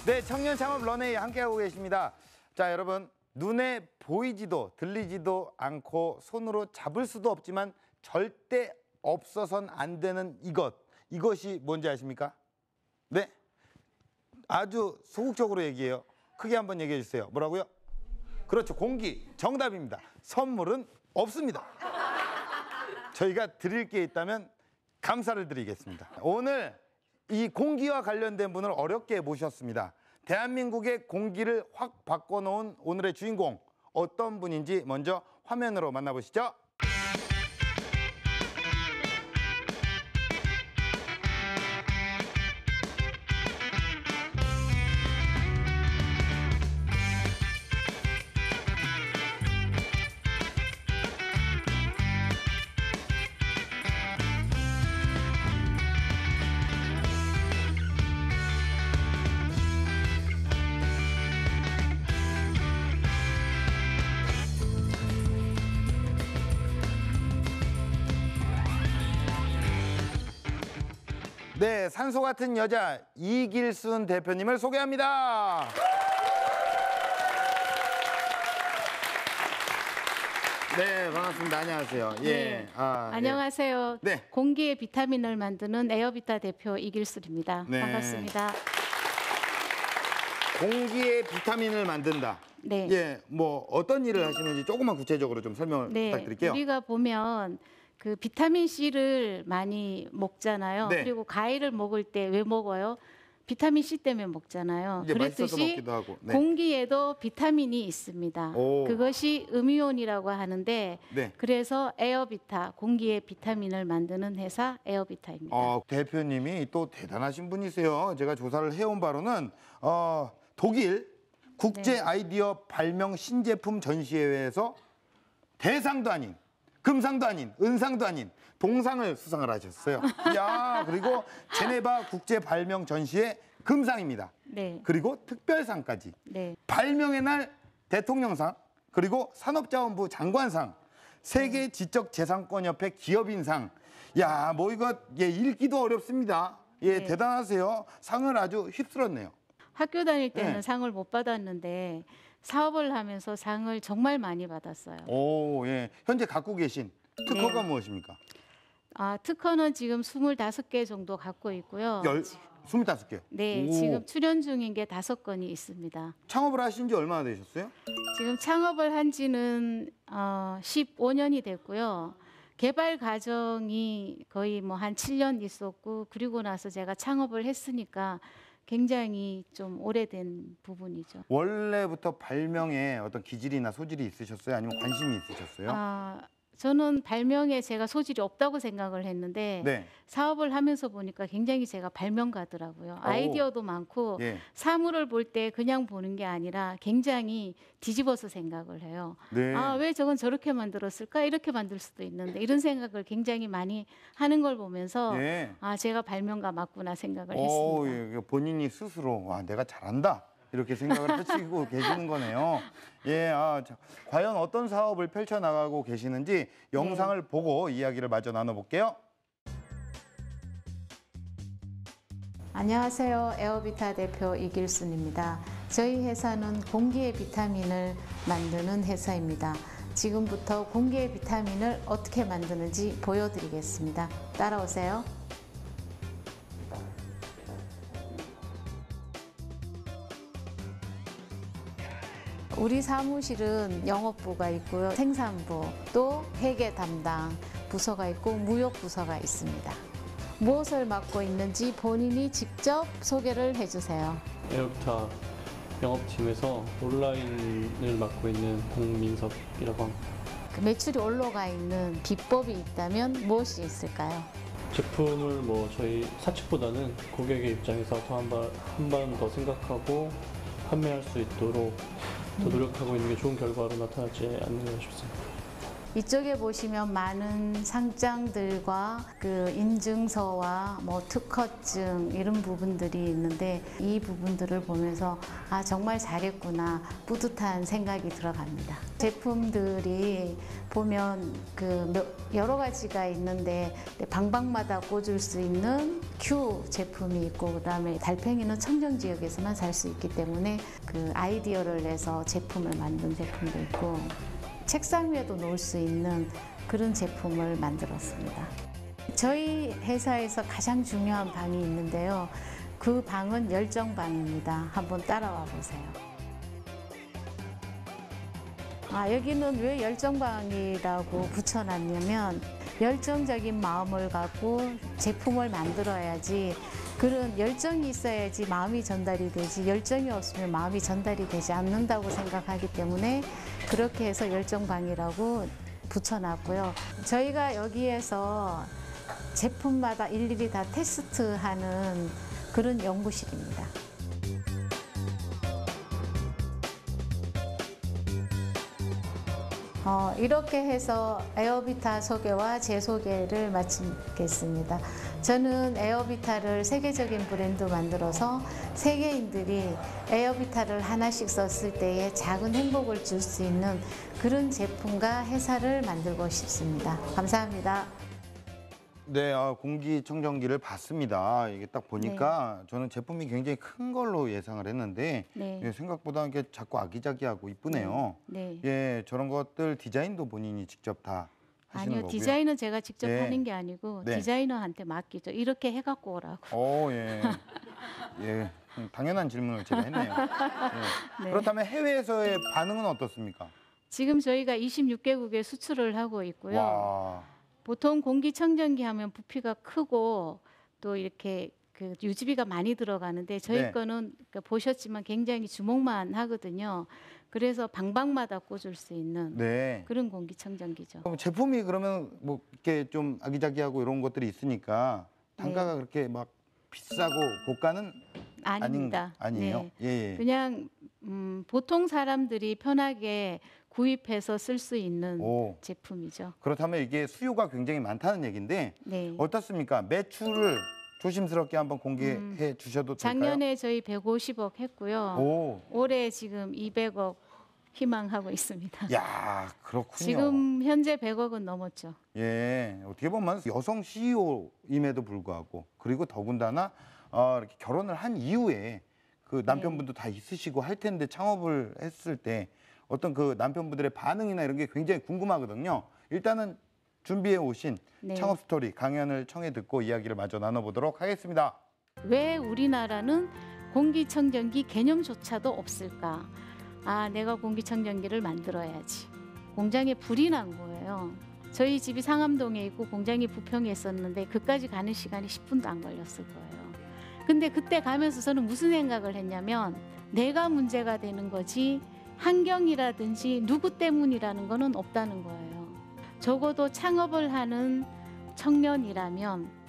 네, 청년 창업 런웨이 함께하고 계십니다. 자, 여러분, 눈에 보이지도 들리지도 않고 손으로 잡을 수도 없지만 절대 없어선 안 되는 이것이 뭔지 아십니까? 네? 아주 소극적으로 얘기해요. 크게 한번 얘기해 주세요. 뭐라고요? 그렇죠, 공기. 정답입니다. 선물은 없습니다. 저희가 드릴 게 있다면 감사를 드리겠습니다. 오늘 이 공기와 관련된 분을 어렵게 모셨습니다. 대한민국의 공기를 확 바꿔놓은 오늘의 주인공, 어떤 분인지 먼저 화면으로 만나보시죠. 네, 산소 같은 여자 이길순 대표님을 소개합니다. 네, 반갑습니다. 안녕하세요. 예. 네. 안녕하세요. 네. 공기의 비타민을 만드는 에어비타 대표 이길순입니다. 네. 반갑습니다. 공기의 비타민을 만든다. 네. 예, 뭐 어떤 일을 하시는지 조금만 구체적으로 좀 설명을 부탁드릴게요. 우리가 보면 그 비타민 C를 많이 먹잖아요. 네. 그리고 과일을 먹을 때 왜 먹어요? 비타민 C 때문에 먹잖아요. 이제 맛있어서 그랬듯이 먹기도 하고. 네. 공기에도 비타민이 있습니다. 오. 그것이 음이온이라고 하는데 네. 그래서 에어비타, 공기의 비타민을 만드는 회사 에어비타입니다. 대표님이 또 대단하신 분이세요. 제가 조사를 해온 바로는 독일 국제 네. 아이디어 발명 신제품 전시회에서 대상도 아닌, 금상도 아닌, 은상도 아닌 동상을 수상을 하셨어요. 야, 그리고 제네바 국제 발명 전시회 금상입니다. 네. 그리고 특별상까지. 네. 발명의 날 대통령상, 그리고 산업자원부 장관상, 세계 지적재산권협회 기업인상. 야, 뭐 이거 읽기도 어렵습니다. 예, 네. 대단하세요. 상을 아주 휩쓸었네요. 학교 다닐 때는 네. 상을 못 받았는데 사업을 하면서 상을 정말 많이 받았어요. 오, 예. 현재 갖고 계신 특허가 네. 무엇입니까? 특허는 지금 25개 정도 갖고 있고요. 25개. 네, 오. 지금 출연 중인 게 5건이 있습니다. 창업을 하신 지 얼마나 되셨어요? 지금 창업을 한 지는 15년이 됐고요. 개발 과정이 거의 뭐 한 7년 있었고, 그리고 나서 제가 창업을 했으니까 굉장히 좀 오래된 부분이죠. 원래부터 발명에 어떤 기질이나 소질이 있으셨어요? 아니면 관심이 있으셨어요? 저는 발명에 제가 소질이 없다고 생각을 했는데 네. 사업을 하면서 보니까 굉장히 제가 발명가더라고요. 아이디어도 많고 예. 사물을 볼 때 그냥 보는 게 아니라 굉장히 뒤집어서 생각을 해요. 네. 왜 저건 저렇게 만들었을까? 이렇게 만들 수도 있는데 이런 생각을 굉장히 많이 하는 걸 보면서 예. 제가 발명가 맞구나 생각을 했습니다. 예. 본인이 스스로 내가 잘한다 이렇게 생각을 하시고 계시는 거네요. 예, 과연 어떤 사업을 펼쳐나가고 계시는지 영상을 보고 이야기를 마저 나눠볼게요. 안녕하세요. 에어비타 대표 이길순입니다. 저희 회사는 공기의 비타민을 만드는 회사입니다. 지금부터 공기의 비타민을 어떻게 만드는지 보여드리겠습니다. 따라오세요. 우리 사무실은 영업부가 있고요. 생산부, 또 회계 담당 부서가 있고 무역 부서가 있습니다. 무엇을 맡고 있는지 본인이 직접 소개를 해주세요. 에어비타 영업팀에서 온라인을 맡고 있는 홍민섭이라고 합니다. 그 매출이 올라가 있는 비법이 있다면 무엇이 있을까요? 제품을 저희 사측보다는 고객의 입장에서 한 번 더 생각하고 판매할 수 있도록 더 노력하고 있는 게 좋은 결과로 나타나지 않는가 싶습니다. 이쪽에 보시면 많은 상장들과 그 인증서와 뭐 특허증 이런 부분들이 있는데 이 부분들을 보면서 아 정말 잘했구나 뿌듯한 생각이 들어갑니다. 제품들이 보면 여러 가지가 있는데 방방마다 꽂을 수 있는 큐 제품이 있고 그다음에 달팽이는 청정 지역에서만 살 수 있기 때문에 그 아이디어를 내서 제품을 만든 제품도 있고 책상 위에도 놓을 수 있는 그런 제품을 만들었습니다. 저희 회사에서 가장 중요한 방이 있는데요. 그 방은 열정방입니다. 한번 따라와 보세요. 여기는 왜 열정방이라고 붙여놨냐면 열정적인 마음을 갖고 제품을 만들어야지 그런 열정이 있어야지 마음이 전달이 되지 열정이 없으면 마음이 전달이 되지 않는다고 생각하기 때문에 그렇게 해서 열정방이라고 붙여놨고요. 저희가 여기에서 제품마다 일일이 다 테스트하는 그런 연구실입니다. 이렇게 해서 에어비타 소개와 제 소개를 마치겠습니다. 저는 에어비타를 세계적인 브랜드 만들어서 세계인들이 에어비타를 하나씩 썼을 때에 작은 행복을 줄 수 있는 그런 제품과 회사를 만들고 싶습니다. 감사합니다. 네, 공기청정기를 봤습니다. 이게 딱 보니까 저는 제품이 굉장히 큰 걸로 예상을 했는데 네. 예, 생각보다 이게 자꾸 아기자기하고 이쁘네요. 네. 예, 저런 것들 디자인도 본인이 직접 다 하시는 아니요, 거고요. 디자인은 제가 직접 네. 하는 게 아니고 네. 디자이너한테 맡기죠. 이렇게 해갖고 오라고. 예. 예, 당연한 질문을 제가 했네요. 예. 네. 그렇다면 해외에서의 반응은 어떻습니까? 지금 저희가 26개국에 수출을 하고 있고요. 와, 보통 공기청정기 하면 부피가 크고 또 이렇게 그 유지비가 많이 들어가는데 저희 네. 거는 보셨지만 굉장히 주먹만 하거든요. 그래서 방방마다 꽂을 수 있는 네. 그런 공기청정기죠. 그럼 제품이 그러면 뭐 이렇게 좀 아기자기하고 이런 것들이 있으니까 단가가 그렇게 막 비싸고 고가는 아닙니다. 아니에요. 네. 예. 그냥 보통 사람들이 편하게 구입해서 쓸 수 있는 오. 제품이죠. 그렇다면 이게 수요가 굉장히 많다는 얘기인데 네. 어떻습니까? 매출을 조심스럽게 한번 공개해 주셔도 될까요? 작년에 저희 150억 했고요. 오, 올해 지금 200억 희망하고 있습니다. 야, 그렇군요. 지금 현재 100억은 넘었죠. 예, 어떻게 보면 여성 CEO임에도 불구하고 그리고 더군다나 이렇게 결혼을 한 이후에 그 남편분도 다 있으시고 할 텐데 창업을 했을 때 어떤 그 남편분들의 반응이나 이런 게 굉장히 궁금하거든요. 일단은 준비해 오신 네. 창업 스토리 강연을 청해 듣고 이야기를 마저 나눠보도록 하겠습니다. 왜 우리나라는 공기청정기 개념조차도 없을까? 내가 공기청정기를 만들어야지. 공장에 불이 난 거예요. 저희 집이 상암동에 있고 공장이 부평에 있었는데 그까지 가는 시간이 10분도 안 걸렸을 거예요. 근데 그때 가면서 저는 무슨 생각을 했냐면 내가 문제가 되는 거지 환경이라든지 누구 때문이라는 거는 없다는 거예요. 적어도 창업을 하는 청년이라면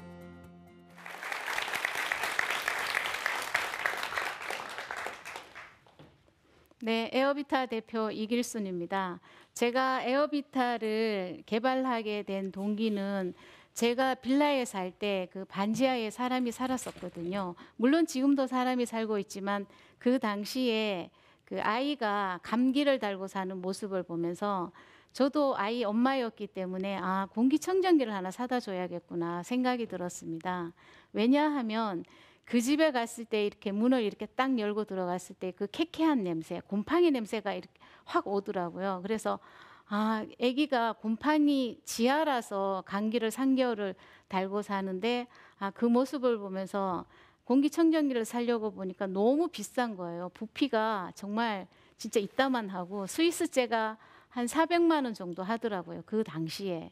네, 에어비타 대표 이길순입니다. 제가 에어비타를 개발하게 된 동기는 제가 빌라에 살 때 그 반지하에 사람이 살았었거든요. 물론 지금도 사람이 살고 있지만 그 당시에 그 아이가 감기를 달고 사는 모습을 보면서 저도 아이 엄마였기 때문에 공기청정기를 하나 사다 줘야겠구나 생각이 들었습니다. 왜냐하면 그 집에 갔을 때 이렇게 문을 이렇게 딱 열고 들어갔을 때 그 쾌쾌한 냄새, 곰팡이 냄새가 이렇게 확 오더라고요. 그래서 아기가 곰팡이 지하라서 감기를 3개월을 달고 사는데 그 모습을 보면서 공기청정기를 사려고 보니까 너무 비싼 거예요. 부피가 정말 진짜 이따만하고 스위스제가 한 400만 원 정도 하더라고요. 그 당시에.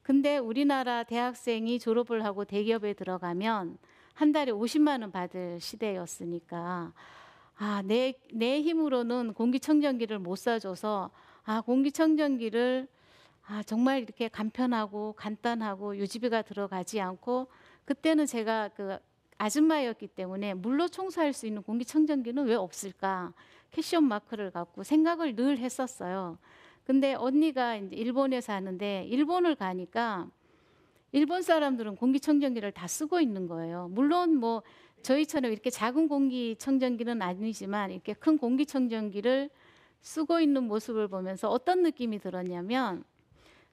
근데 우리나라 대학생이 졸업을 하고 대기업에 들어가면 한 달에 50만 원 받을 시대였으니까 내 힘으로는 공기청정기를 못 사줘서 공기청정기를 정말 이렇게 간편하고 간단하고 유지비가 들어가지 않고 그때는 제가 그 아줌마였기 때문에 물로 청소할 수 있는 공기청정기는 왜 없을까? 캐션 마크를 갖고 생각을 늘 했었어요. 근데 언니가 이제 일본에 사는데 일본을 가니까 일본 사람들은 공기청정기를 다 쓰고 있는 거예요. 물론 뭐 저희처럼 이렇게 작은 공기청정기는 아니지만 이렇게 큰 공기청정기를 쓰고 있는 모습을 보면서 어떤 느낌이 들었냐면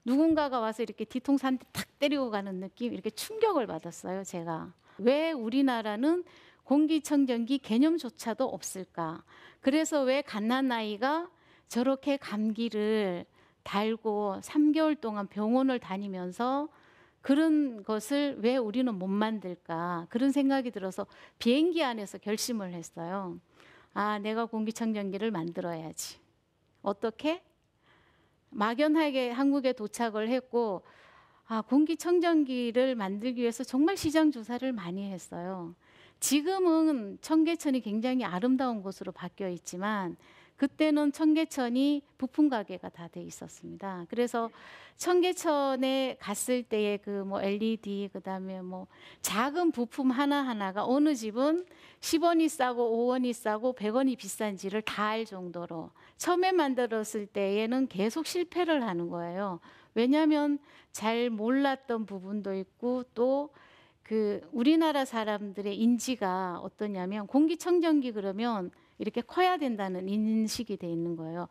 누군가가 와서 이렇게 뒤통수 한 대 탁 때리고 가는 느낌, 이렇게 충격을 받았어요, 제가. 왜 우리나라는 공기청정기 개념조차도 없을까? 그래서 왜 갓난아이가 저렇게 감기를 달고 3개월 동안 병원을 다니면서 그런 것을 왜 우리는 못 만들까? 그런 생각이 들어서 비행기 안에서 결심을 했어요. 아, 내가 공기청정기를 만들어야지. 어떻게? 막연하게 한국에 도착을 했고, 아, 공기청정기를 만들기 위해서 정말 시장 조사를 많이 했어요. 지금은 청계천이 굉장히 아름다운 곳으로 바뀌어 있지만 그때는 청계천이 부품 가게가 다 돼 있었습니다. 그래서 청계천에 갔을 때의 그 뭐 LED, 그다음에 뭐 작은 부품 하나하나가 어느 집은 10원이 싸고 5원이 싸고 100원이 비싼지를 다 알 정도로 처음에 만들었을 때에는 계속 실패를 하는 거예요. 왜냐하면 잘 몰랐던 부분도 있고 또 그 우리나라 사람들의 인지가 어떠냐면 공기청정기 그러면 이렇게 커야 된다는 인식이 돼 있는 거예요.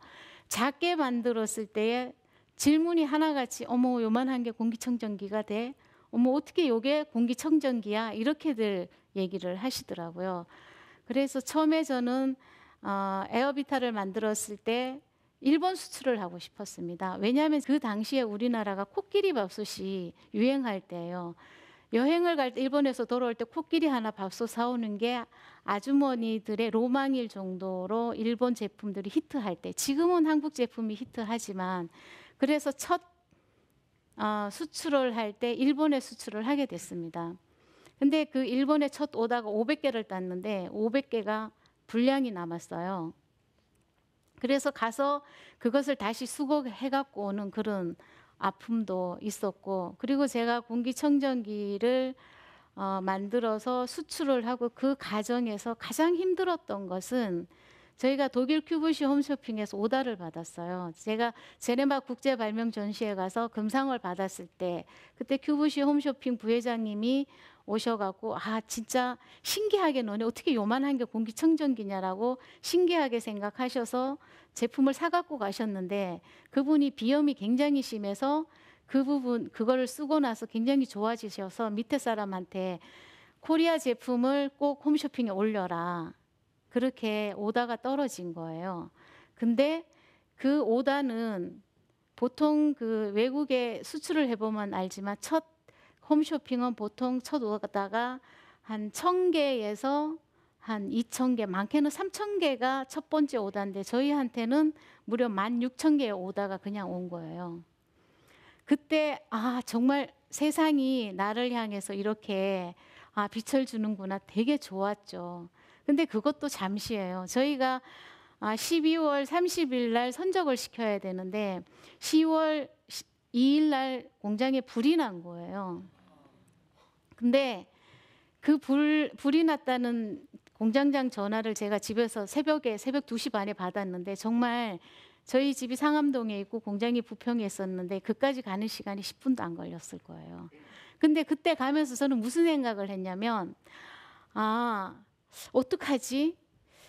작게 만들었을 때에 질문이 하나같이 어머 요만한 게 공기청정기가 돼? 어머 어떻게 요게 공기청정기야? 이렇게들 얘기를 하시더라고요. 그래서 처음에 저는 에어비타를 만들었을 때 일본 수출을 하고 싶었습니다. 왜냐하면 그 당시에 우리나라가 코끼리 밥솥이 유행할 때예요. 여행을 갈 때 일본에서 돌아올 때 코끼리 하나 밥솥 사오는 게 아주머니들의 로망일 정도로 일본 제품들이 히트할 때, 지금은 한국 제품이 히트하지만 그래서 첫 수출을 할 때 일본에 수출을 하게 됐습니다. 근데 그 일본에 첫 오다가 500개를 땄는데 500개가 불량이 남았어요. 그래서 가서 그것을 다시 수거해 갖고 오는 그런 아픔도 있었고, 그리고 제가 공기청정기를 만들어서 수출을 하고 그 과정에서 가장 힘들었던 것은 저희가 독일 큐브시 홈쇼핑에서 오다를 받았어요. 제가 제네바 국제 발명 전시회 가서 금상을 받았을 때 그때 큐브시 홈쇼핑 부회장님이 오셔갖고 아 진짜 신기하게 너네 어떻게 요만한 게 공기청정기냐라고 신기하게 생각하셔서 제품을 사갖고 가셨는데 그분이 비염이 굉장히 심해서 그 부분 그거를 쓰고 나서 굉장히 좋아지셔서 밑에 사람한테 코리아 제품을 꼭 홈쇼핑에 올려라. 그렇게 오다가 떨어진 거예요. 근데 그 오다는 보통 그 외국에 수출을 해보면 알지만 첫 홈쇼핑은 보통 첫 오다가 한 1000개에서 한 2000개, 많게는 3000개가 첫 번째 오다인데 저희한테는 무려 16,000개의 오다가 그냥 온 거예요. 그때 아 정말 세상이 나를 향해서 이렇게 빛을 주는구나 되게 좋았죠. 근데 그것도 잠시예요. 저희가 12월 30일 날 선적을 시켜야 되는데 10월 2일 날 공장에 불이 난 거예요. 근데 그 불이 났다는 공장장 전화를 제가 집에서 새벽 2시 반에 받았는데 정말 저희 집이 상암동에 있고 공장이 부평에 있었는데 그까지 가는 시간이 10분도 안 걸렸을 거예요. 근데 그때 가면서 저는 무슨 생각을 했냐면 어떡하지?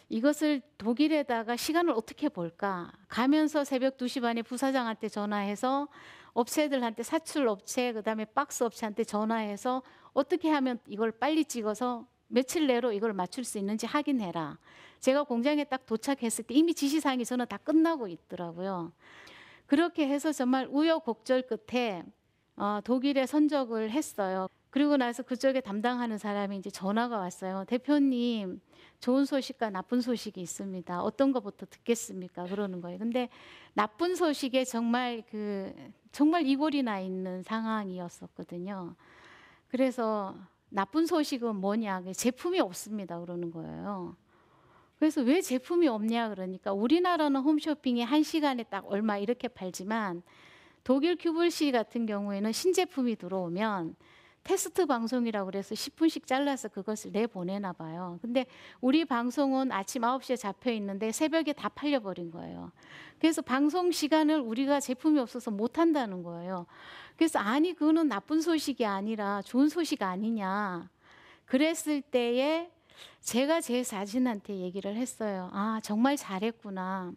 이것을 독일에다가 시간을 어떻게 볼까? 가면서 새벽 2시 반에 부사장한테 전화해서 업체들한테 사출업체 그다음에 박스 업체한테 전화해서 어떻게 하면 이걸 빨리 찍어서 며칠 내로 이걸 맞출 수 있는지 확인해라. 제가 공장에 딱 도착했을 때 이미 지시사항이 저는 다 끝나고 있더라고요. 그렇게 해서 정말 우여곡절 끝에 독일에 선적을 했어요. 그리고 나서 그쪽에 담당하는 사람이 이제 전화가 왔어요. 대표님, 좋은 소식과 나쁜 소식이 있습니다. 어떤 것부터 듣겠습니까? 그러는 거예요. 근데 나쁜 소식에 정말 정말 이골이 나 있는 상황이었었거든요. 그래서 나쁜 소식은 뭐냐? 제품이 없습니다. 그러는 거예요. 그래서 왜 제품이 없냐 그러니까 우리나라는 홈쇼핑이 1시간에 딱 얼마 이렇게 팔지만 독일 큐블시 같은 경우에는 신제품이 들어오면 테스트 방송이라고 그래서 10분씩 잘라서 그것을 내보내나 봐요. 근데 우리 방송은 아침 9시에 잡혀 있는데 새벽에 다 팔려버린 거예요. 그래서 방송 시간을 우리가 제품이 없어서 못 한다는 거예요. 그래서 아니 그거는 나쁜 소식이 아니라 좋은 소식 아니냐. 그랬을 때에 제가 제 자신한테 얘기를 했어요. 아, 정말 잘했구나.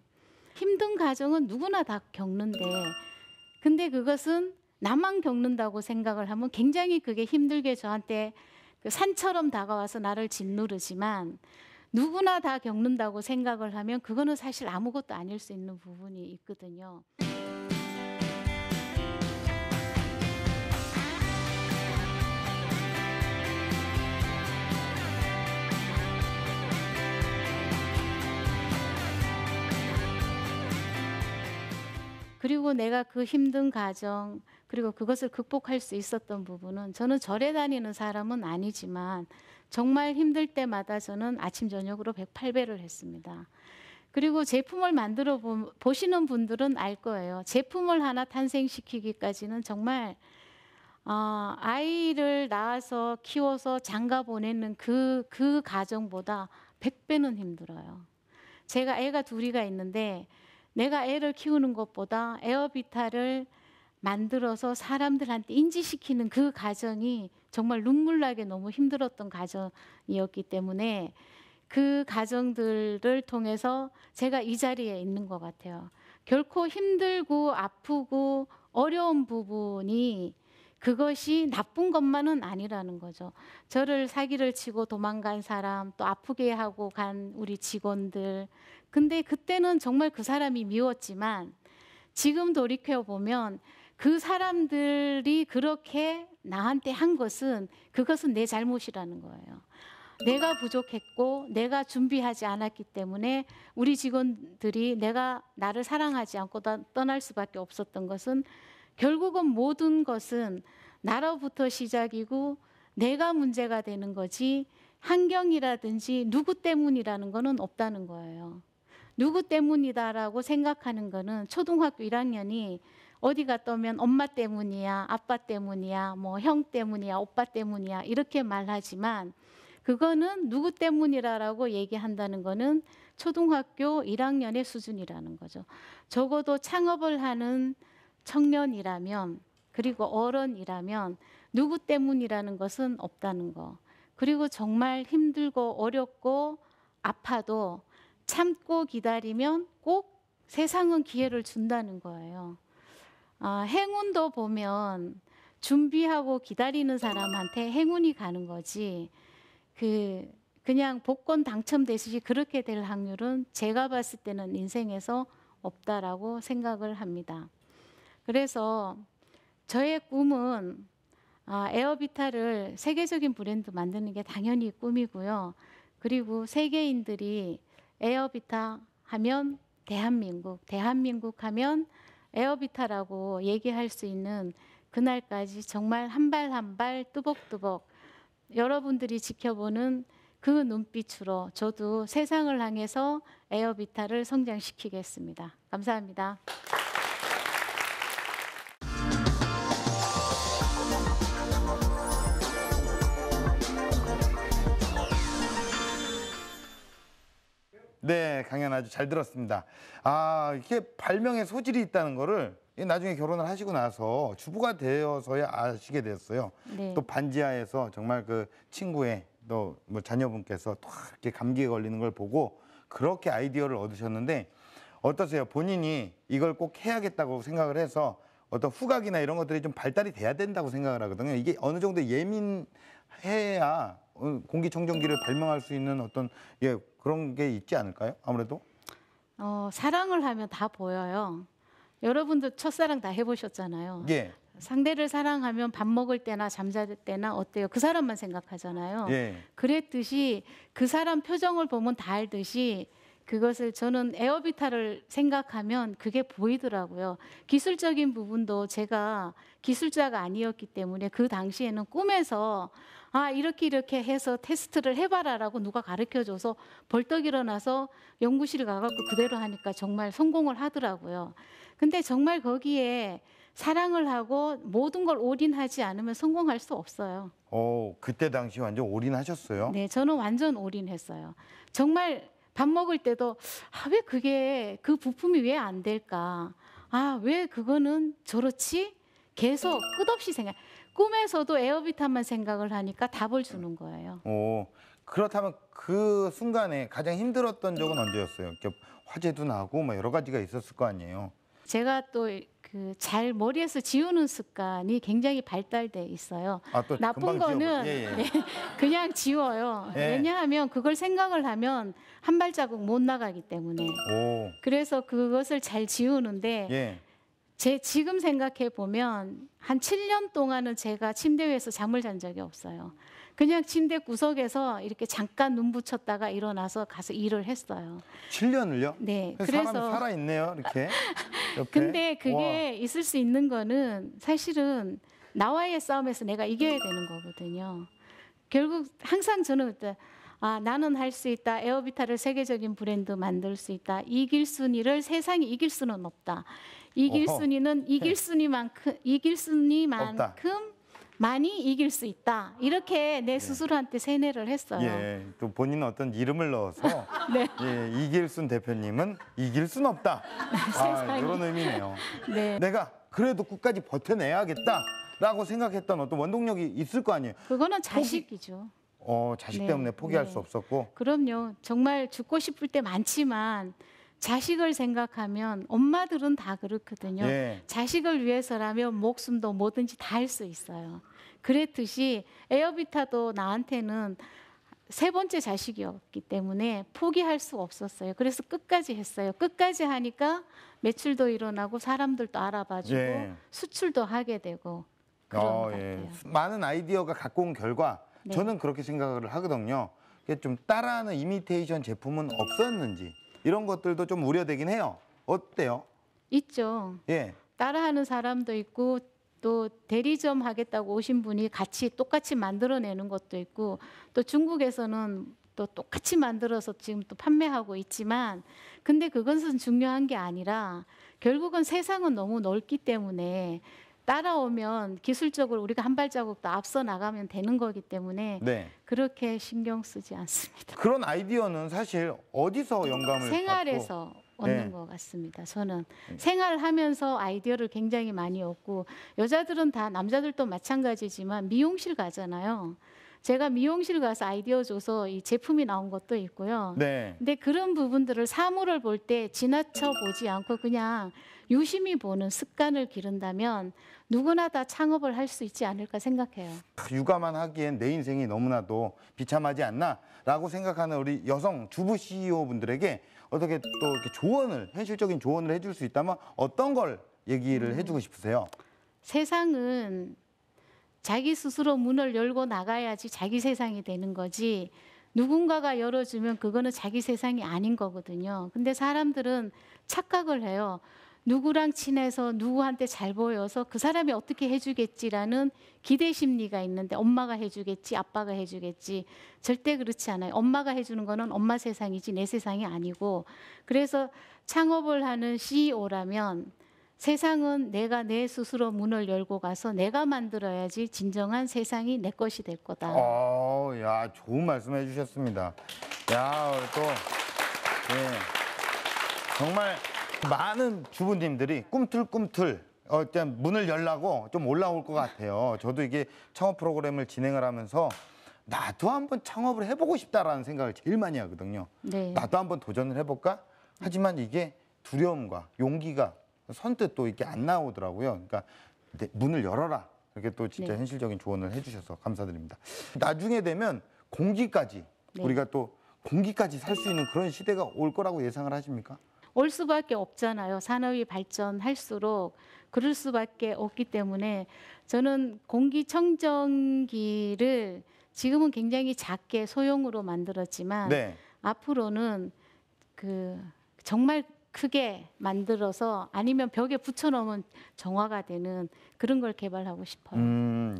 힘든 가정은 누구나 다 겪는데 근데 그것은 나만 겪는다고 생각을 하면 굉장히 그게 힘들게 저한테 그 산처럼 다가와서 나를 짓누르지만 누구나 다 겪는다고 생각을 하면 그거는 사실 아무것도 아닐 수 있는 부분이 있거든요. 그리고 내가 그 힘든 가정 그리고 그것을 극복할 수 있었던 부분은 저는 절에 다니는 사람은 아니지만 정말 힘들 때마다 저는 아침 저녁으로 108배를 했습니다. 그리고 제품을 만들어 보시는 분들은 알 거예요. 제품을 하나 탄생시키기까지는 정말 아이를 낳아서 키워서 장가 보내는 그 가정보다 100배는 힘들어요. 제가 애가 둘이가 있는데 내가 애를 키우는 것보다 에어비타를 만들어서 사람들한테 인지시키는 그 과정이 정말 눈물나게 너무 힘들었던 과정이었기 때문에 그 과정들을 통해서 제가 이 자리에 있는 것 같아요. 결코 힘들고 아프고 어려운 부분이 그것이 나쁜 것만은 아니라는 거죠. 저를 사기를 치고 도망간 사람, 또 아프게 하고 간 우리 직원들. 근데 그때는 정말 그 사람이 미웠지만 지금 돌이켜 보면 그 사람들이 그렇게 나한테 한 것은 그것은 내 잘못이라는 거예요. 내가 부족했고 내가 준비하지 않았기 때문에 우리 직원들이 나를 사랑하지 않고 떠날 수밖에 없었던 것은 결국은 모든 것은 나로부터 시작이고 내가 문제가 되는 거지 환경이라든지 누구 때문이라는 거는 없다는 거예요. 누구 때문이다라고 생각하는 거는 초등학교 1학년이 어디 갔다 오면 엄마 때문이야, 아빠 때문이야, 뭐 형 때문이야, 오빠 때문이야 이렇게 말하지만 그거는 누구 때문이라고 얘기한다는 거는 초등학교 1학년의 수준이라는 거죠. 적어도 창업을 하는 청년이라면 그리고 어른이라면 누구 때문이라는 것은 없다는 거. 그리고 정말 힘들고 어렵고 아파도 참고 기다리면 꼭 세상은 기회를 준다는 거예요. 행운도 보면 준비하고 기다리는 사람한테 행운이 가는 거지 그냥 복권 당첨되시지 그렇게 될 확률은 제가 봤을 때는 인생에서 없다라고 생각을 합니다. 그래서 저의 꿈은 에어비타를 세계적인 브랜드 만드는 게 당연히 꿈이고요. 그리고 세계인들이 에어비타 하면 대한민국 하면 에어비타라고 얘기할 수 있는 그날까지 정말 한 발 한 발 뚜벅뚜벅 여러분들이 지켜보는 그 눈빛으로 저도 세상을 향해서 에어비타를 성장시키겠습니다. 감사합니다. 네, 강연 아주 잘 들었습니다. 이게 발명의 소질이 있다는 거를 나중에 결혼을 하시고 나서 주부가 되어서야 아시게 됐어요. 네. 또 반지하에서 정말 그 친구의 또 뭐 자녀분께서 또 이렇게 감기에 걸리는 걸 보고 그렇게 아이디어를 얻으셨는데 어떠세요? 본인이 이걸 꼭 해야겠다고 생각을 해서 어떤 후각이나 이런 것들이 좀 발달이 돼야 된다고 생각을 하거든요. 이게 어느 정도 예민해야 공기청정기를 발명할 수 있는 어떤 그런 게 있지 않을까요? 아무래도 사랑을 하면 다 보여요. 여러분도 첫사랑 다 해보셨잖아요. 예. 상대를 사랑하면 밥 먹을 때나 잠잘 때나 어때요? 그 사람만 생각하잖아요. 예. 그랬듯이 그 사람 표정을 보면 다 알듯이 그것을 저는 에어비타를 생각하면 그게 보이더라고요. 기술적인 부분도 제가 기술자가 아니었기 때문에 그 당시에는 꿈에서 이렇게 해서 테스트를 해봐라라고 누가 가르쳐줘서 벌떡 일어나서 연구실에 가갖고 그대로 하니까 정말 성공을 하더라고요. 근데 정말 거기에 사랑을 하고 모든 걸 올인하지 않으면 성공할 수 없어요. 그때 당시 완전 올인하셨어요? 네, 저는 완전 올인했어요. 정말 밥 먹을 때도 왜 그게 그 부품이 왜 안 될까? 왜 그거는 저렇지? 계속 끝없이 생각. 꿈에서도 에어비타만 생각을 하니까 답을 주는 거예요. 그렇다면 그 순간에 가장 힘들었던 적은 언제였어요? 이렇게 화재도 나고 뭐 여러 가지가 있었을 거 아니에요? 제가 또 그 잘 머리에서 지우는 습관이 굉장히 발달돼 있어요. 또 나쁜 금방 거는 지워버려. 예. 네, 그냥 지워요. 예. 왜냐하면 그걸 생각을 하면 한 발자국 못 나가기 때문에. 그래서 그것을 잘 지우는데 예. 지금 생각해 보면 한 7년 동안은 제가 침대 위에서 잠을 잔 적이 없어요. 그냥 침대 구석에서 이렇게 잠깐 눈 붙였다가 일어나서 가서 일을 했어요. 7년을요? 네. 사람이 살아있네요, 이렇게. 옆에. 근데 그게 있을 수 있는 거는 사실은 나와의 싸움에서 내가 이겨야 되는 거거든요. 결국 항상 저는 그때 나는 할 수 있다. 에어비타를 세계적인 브랜드 만들 수 있다. 이길 순위를 세상이 이길 수는 없다. 이길 순위는 이길 순위만큼 많이 이길 수 있다. 이렇게 내 스스로한테 세뇌를 했어요. 예, 또 본인은 어떤 이름을 넣어서 네. 예, 이길순 대표님은 이길 순 없다. 이런 의미네요. 네. 내가 그래도 끝까지 버텨내야겠다라고 생각했던 어떤 원동력이 있을 거 아니에요. 그거는 자식이죠. 자식 네, 때문에 포기할 네. 수 없었고. 그럼요. 정말 죽고 싶을 때 많지만 자식을 생각하면 엄마들은 다 그렇거든요. 예. 자식을 위해서라면 목숨도 뭐든지 다 할 수 있어요. 그랬듯이 에어비타도 나한테는 세 번째 자식이었기 때문에 포기할 수 없었어요. 그래서 끝까지 했어요. 끝까지 하니까 매출도 일어나고 사람들도 알아봐주고 예. 수출도 하게 되고 그런 것 같아요. 많은 아이디어가 갖고 온 결과 네. 저는 그렇게 생각을 하거든요. 좀 따라하는 이미테이션 제품은 없었는지 이런 것들도 좀 우려되긴 해요. 어때요? 있죠. 예. 따라하는 사람도 있고 또 대리점 하겠다고 오신 분이 같이 똑같이 만들어내는 것도 있고 또 중국에서는 또 똑같이 만들어서 지금 또 판매하고 있지만 근데 그것은 중요한 게 아니라 결국은 세상은 너무 넓기 때문에 따라오면 기술적으로 우리가 한 발자국도 앞서 나가면 되는 거기 때문에 네. 그렇게 신경 쓰지 않습니다. 그런 아이디어는 사실 어디서 영감을 생활에서 받고? 얻는 네. 것 같습니다. 저는 생활하면서 아이디어를 굉장히 많이 얻고 여자들은 다 남자들도 마찬가지지만 미용실 가잖아요. 제가 미용실 가서 아이디어 줘서 이 제품이 나온 것도 있고요. 네. 근데 그런 부분들을 사물을 볼 때 지나쳐 보지 않고 그냥 유심히 보는 습관을 기른다면 누구나 다 창업을 할 수 있지 않을까 생각해요. 육아만 하기엔 내 인생이 너무나도 비참하지 않나라고 생각하는 우리 여성 주부 CEO 분들에게 어떻게 또 이렇게 현실적인 조언을 해줄 수 있다면 어떤 걸 얘기를 해주고 싶으세요? 세상은 자기 스스로 문을 열고 나가야지 자기 세상이 되는 거지 누군가가 열어주면 그거는 자기 세상이 아닌 거거든요. 근데 사람들은 착각을 해요. 누구랑 친해서 누구한테 잘 보여서 그 사람이 어떻게 해주겠지라는 기대 심리가 있는데 엄마가 해주겠지, 아빠가 해주겠지. 절대 그렇지 않아요. 엄마가 해주는 거는 엄마 세상이지 내 세상이 아니고 그래서 창업을 하는 CEO라면 세상은 내가 내 스스로 문을 열고 가서 내가 만들어야지 진정한 세상이 내 것이 될 거다. 야, 좋은 말씀 해주셨습니다. 야, 또 정말 많은 주부님들이 꿈틀꿈틀 일단 문을 열라고 좀 올라올 것 같아요. 저도 이게 창업 프로그램을 진행을 하면서 나도 한번 창업을 해보고 싶다라는 생각을 제일 많이 하거든요. 네. 나도 한번 도전을 해볼까? 하지만 이게 두려움과 용기가 선뜻 또 이렇게 안 나오더라고요. 그러니까 문을 열어라. 이렇게 또 진짜 네. 현실적인 조언을 해주셔서 감사드립니다. 나중에 되면 공기까지 네. 우리가 또 공기까지 살 수 있는 그런 시대가 올 거라고 예상을 하십니까? 올 수밖에 없잖아요. 산업이 발전할수록 그럴 수밖에 없기 때문에 저는 공기청정기를 지금은 굉장히 작게 소형으로 만들었지만 네. 앞으로는 정말 크게 만들어서 아니면 벽에 붙여놓으면 정화가 되는 그런 걸 개발하고 싶어요.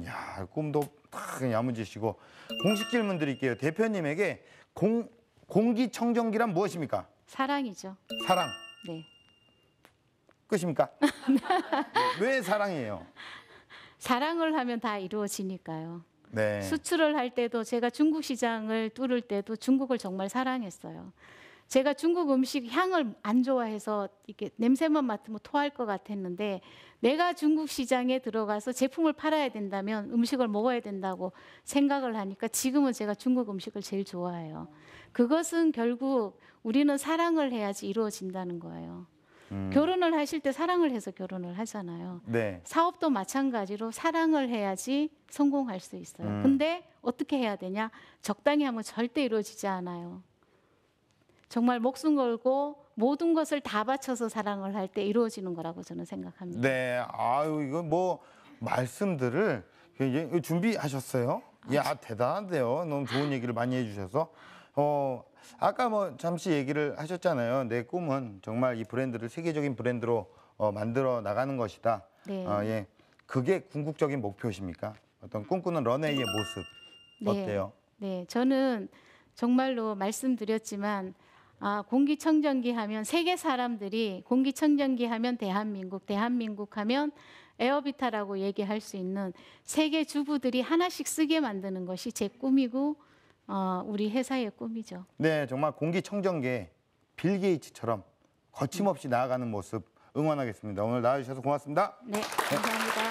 야, 꿈도 딱 야무지시고 공식 질문 드릴게요. 대표님에게 공기청정기란 무엇입니까? 사랑이죠. 사랑. 네. 끝입니까? 왜 사랑이에요? 사랑을 하면 다 이루어지니까요. 네. 수출을 할 때도 제가 중국 시장을 뚫을 때도 중국을 정말 사랑했어요. 제가 중국 음식 향을 안 좋아해서 이렇게 냄새만 맡으면 토할 것 같았는데 내가 중국 시장에 들어가서 제품을 팔아야 된다면 음식을 먹어야 된다고 생각을 하니까 지금은 제가 중국 음식을 제일 좋아해요. 그것은 결국 우리는 사랑을 해야지 이루어진다는 거예요. 결혼을 하실 때 사랑을 해서 결혼을 하잖아요. 네. 사업도 마찬가지로 사랑을 해야지 성공할 수 있어요. 근데 어떻게 해야 되냐? 적당히 하면 절대 이루어지지 않아요. 정말 목숨 걸고 모든 것을 다 바쳐서 사랑을 할 때 이루어지는 거라고 저는 생각합니다. 네. 아유, 이거 뭐 말씀들을 이거 준비하셨어요? 야, 대단한데요. 너무 좋은 얘기를 많이 해주셔서. 아까 뭐 잠시 얘기를 하셨잖아요. 내 꿈은 정말 이 브랜드를 세계적인 브랜드로 만들어 나가는 것이다. 네. 예. 그게 궁극적인 목표십니까? 어떤 꿈꾸는 런웨이의 모습 어때요? 네, 저는 정말로 말씀드렸지만 공기청정기 하면 세계 사람들이 공기청정기 하면 대한민국, 대한민국 하면 에어비타라고 얘기할 수 있는 세계 주부들이 하나씩 쓰게 만드는 것이 제 꿈이고 우리 회사의 꿈이죠. 네, 정말 공기청정기에 빌 게이츠처럼 거침없이 나아가는 모습 응원하겠습니다. 오늘 나와주셔서 고맙습니다. 네, 감사합니다.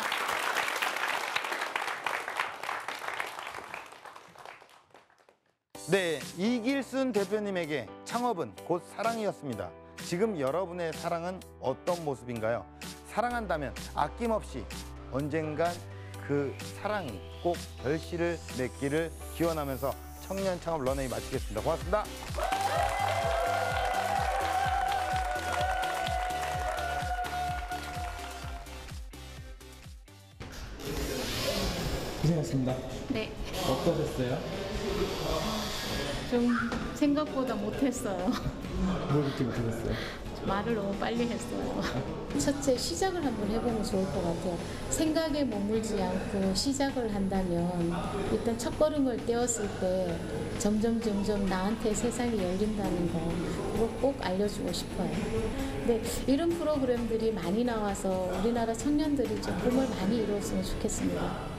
네, 이길순 대표님에게 창업은 곧 사랑이었습니다. 지금 여러분의 사랑은 어떤 모습인가요? 사랑한다면 아낌없이 언젠간 그 사랑이 꼭 결실을 맺기를 기원하면서 청년 창업 런웨이 마치겠습니다. 고맙습니다. 고생하셨습니다. 네, 어떠셨어요? 좀 생각보다 못했어요. 뭘 그렇게 못하셨어요? 말을 너무 빨리 했어요. 첫째, 시작을 한번 해보면 좋을 것 같아요. 생각에 머물지 않고 시작을 한다면 일단 첫걸음을 떼었을 때 점점 나한테 세상이 열린다는 거 그거 꼭 알려주고 싶어요. 근데 이런 프로그램들이 많이 나와서 우리나라 청년들이 좀 꿈을 많이 이루었으면 좋겠습니다.